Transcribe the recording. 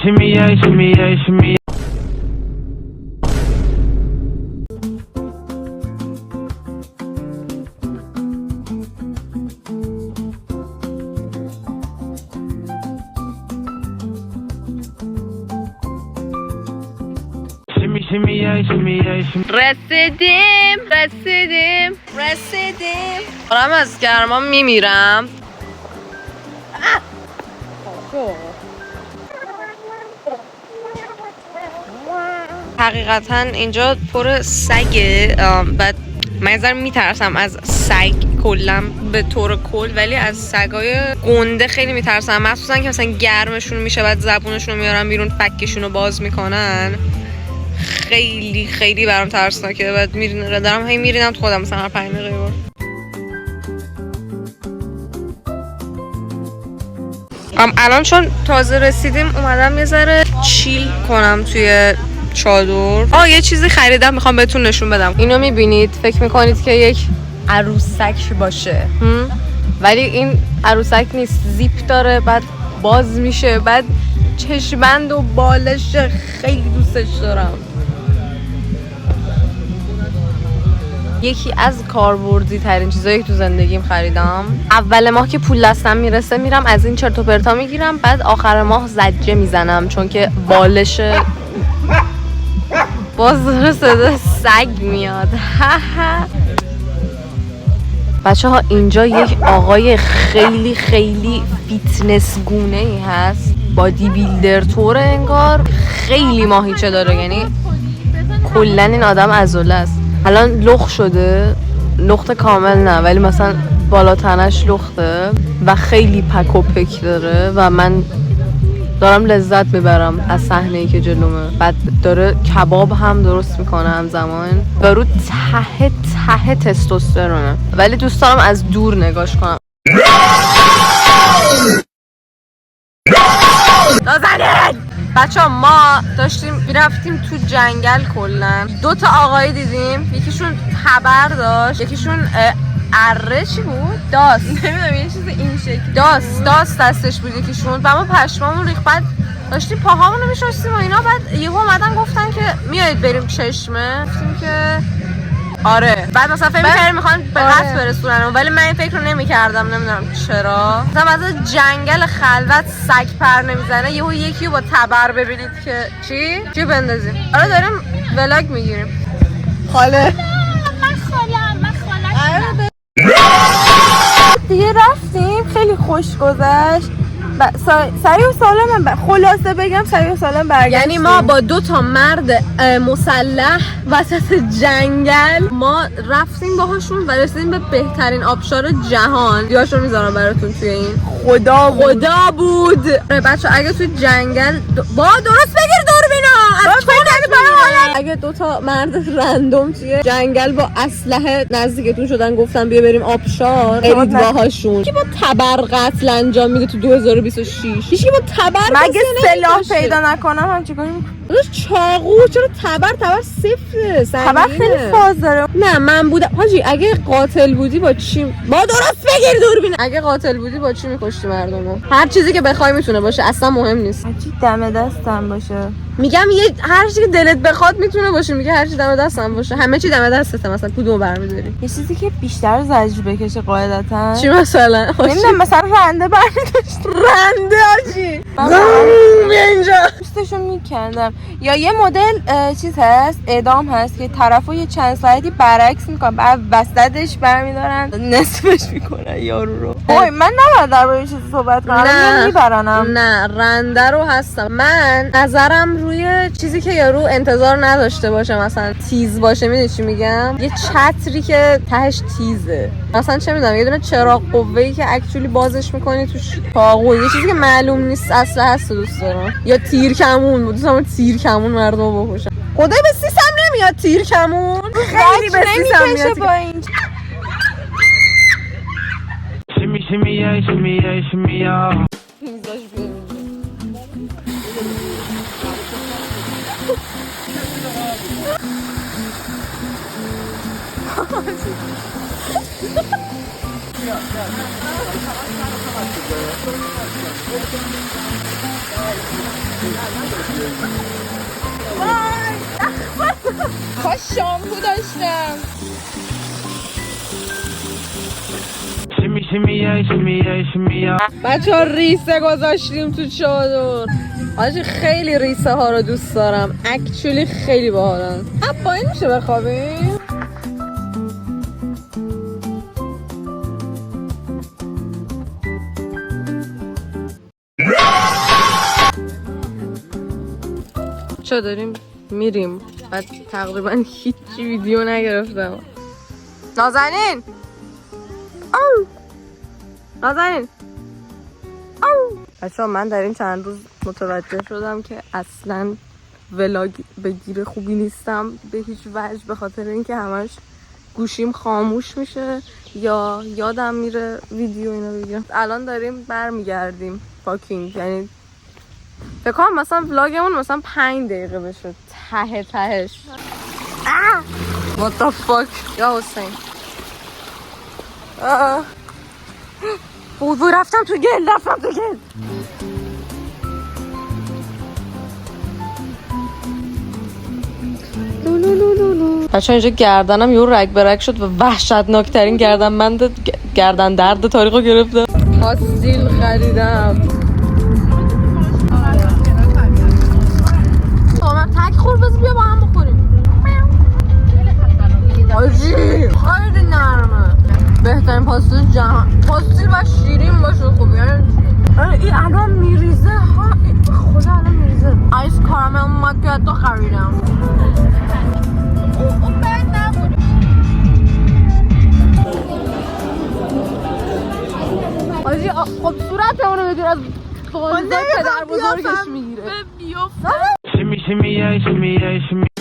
shimmy yeah, shimmy yeah, shimmy. رسیدیم دارم از گرما میمیرم. حقیقتا اینجا پر سگه. بعد من یه ذره میترسم از سگ کلا به طور کل، ولی از سگای گنده خیلی میترسم، مخصوصا که مثلا گرمشون میشه بعد زبونشون رو میارن بیرون فکشون رو باز میکنن. خیلی خیلی برام ترسناکه. بعد دارم هی میرینم تو خودم مثلا هر 5 دقیقه بار. الان چون تازه رسیدیم اومدم یه ذره چیل کنم توی چادر. یه چیزی خریدم میخوام بهتون نشون بدم. اینو میبینید فکر میکنید که یک عروسک باشه، ولی این عروسک نیست. زیپ داره، بعد باز میشه، بعد چشمند و بالش. خیلی دوستش دارم. یکی از کاربردی ترین چیزایی که تو زندگیم خریدم. اول ماه که پول دستم میرسه میرم از این چرت و پرتا میگیرم، بعد آخر ماه زجه میزنم چون که بالش باز داره صدا سگ میاد. بچه ها اینجا یک آقای خیلی خیلی فیتنس گونه ای هست، بادی بیلدر طوره انگار. خیلی ماهیچه داره، یعنی کلن این آدم عضله است. الان لخت شده، لخت کامل نه ولی مثلا بالا تنش لخته و خیلی پک و پک داره و من دارم لذت میبرم از صحنه‌ای که جلومه. بعد داره کباب هم درست میکنه همزمان و رو ته تستوسترونه، ولی دوست دارم از دور نگاش کنم. نازنین! بچه ها ما داشتیم میرفتیم تو جنگل. کلن 2 تا آقایی دیدیم، یکیشون تبر داشت، یکیشون اره چی بود؟ داست نمیدونم، یه چیز این شکلی داست دستش بود یکیشون. و ما پشمامون ریخت. بعد داشتیم پاهامونو میشستیم و اینا. بعد یهو اومدن گفتن که میایید بریم چشمه. گفتیم که آره. بعد مثلا فکر می‌کردیم میخوان به قصد برسونن، ولی من این فکر رو نمی‌کردم، نمیدونم چرا. مثلا از جنگل خلوت سگ پر نمیزنه، یهو یکی رو با تبر ببینید که چی بندازیم. آره داریم ولاگ میگیریم. خاله دیگه رفتیم، خیلی خوش گذشت. سریع و سالم خلاصه بگم سریع و سالم برگشتیم. یعنی ما با 2 تا مرد مسلح وسط جنگل ما رفتیم باهاشون و رسیدیم به بهترین آبشار جهان. دیواشو میذارم براتون توی این. خدا بود. بچه اگه توی جنگل با درست بگیر دوربینا از اگه 2 تا مرد رندوم توی جنگل با اسلحه نزدیکتون شدن گفتن بیا بریم آبشار، برید باهاشون. کی با تبر قتل انجام میده تو 2026؟ هیچکی با تبر مگه سلاح پیدا نکنم هم چیکار میکنم؟ چاقو چرا تبر صفره. تبر خیلی فاز داره. نه من بودم حاجی. اگه قاتل بودی با چی با درست بگیر دوربین. اگه قاتل بودی با چی میکشتی مردمو؟ هر چیزی که بخوای میتونه باشه، اصلا مهم نیست. هر چی دم دستم باشه. میگم هر چیزی که دلت بخواد میتونه باشه. میگه هر چی دم دستم باشه، همه چی دم دستته. مثلا کدومو برمی‌داری؟ یه چیزی که بیشتر زجر بکشه قاعدتا. چی مثلا؟ نمیدونم، مثلا رنده برمی‌داشت. رنده آجی بیا اینجا پوستشو میکندم. یا یه مدل چیز هست، اعدام هست که طرفو یه چند ساعتی برعکس میکنن، بعد وسطش برمیدارن نصفش میکنن یارو رو. اوه من نباید در این چیزی صحبت کنم. نه میبرنم. نه رنده رو هستم. من نظرم روی چیزی که یارو انتظار نداشته باشه، مثلا تیز باشه. میدونی چی میگم؟ یه چتری که تهش تیزه، مثلا چه میدونم یه دونه چراغ قوه‌ای که اکچولی بازش میکنی توش چاقو، یه چیزی که معلوم نیست اصلا هست دوست دارم. یا تیر کمون، دوست دارم تیر کمون مردمو بکشن. خدای به سیسم نمیاد تیر کمون، خیلی به سیسم میاد با این. شمی کاش شامپو داشتم. Shimmy, shimmy, yeah, shimmy, yeah, shimmy, yeah. بچه ها ریسه گذاشتیم تو چادر. آجی خیلی ریسه ها رو دوست دارم. اکچولی خیلی باحالن. با این میشه بخوابیم؟ چه داریم؟ میریم. بعد تقریبا هیچی ویدیو نگرفتم. نازنین او نازنین او بچه‌ها من در این چند روز متوجه شدم که اصلا ولاگ بگیر خوبی نیستم به هیچ وجه، به خاطر اینکه همش گوشیم خاموش میشه یا یادم میره ویدیو اینو بگیرم. الان داریم برمیگردیم پاکینگ، یعنی فکر کنم مثلا ولاگمون مثلا 5 دقیقه بشه تهش. What the fuck یا حسین وای رفتم تو گل. بچه اینجا گردنم یه رگ برگ شد و وحشتناکترین گردن درد تاریخو گرفتم. پاستیل خریدم. تک خور بزن بیا با هم بخوریم. آجی خیلی نرمه. بهترین پاستیل جهان. پاستیل و شیرین باشه خوب. یعنی این الان میریزه ها. خدا الان میریزه. آیس کارامل ماکیاتو خریدم. اون بد نبود. آجی خب صورت اونو بدون از پدر بزرگش میگیره. Shimmy, shimmy, yeah, shimmy, yeah, shimmy.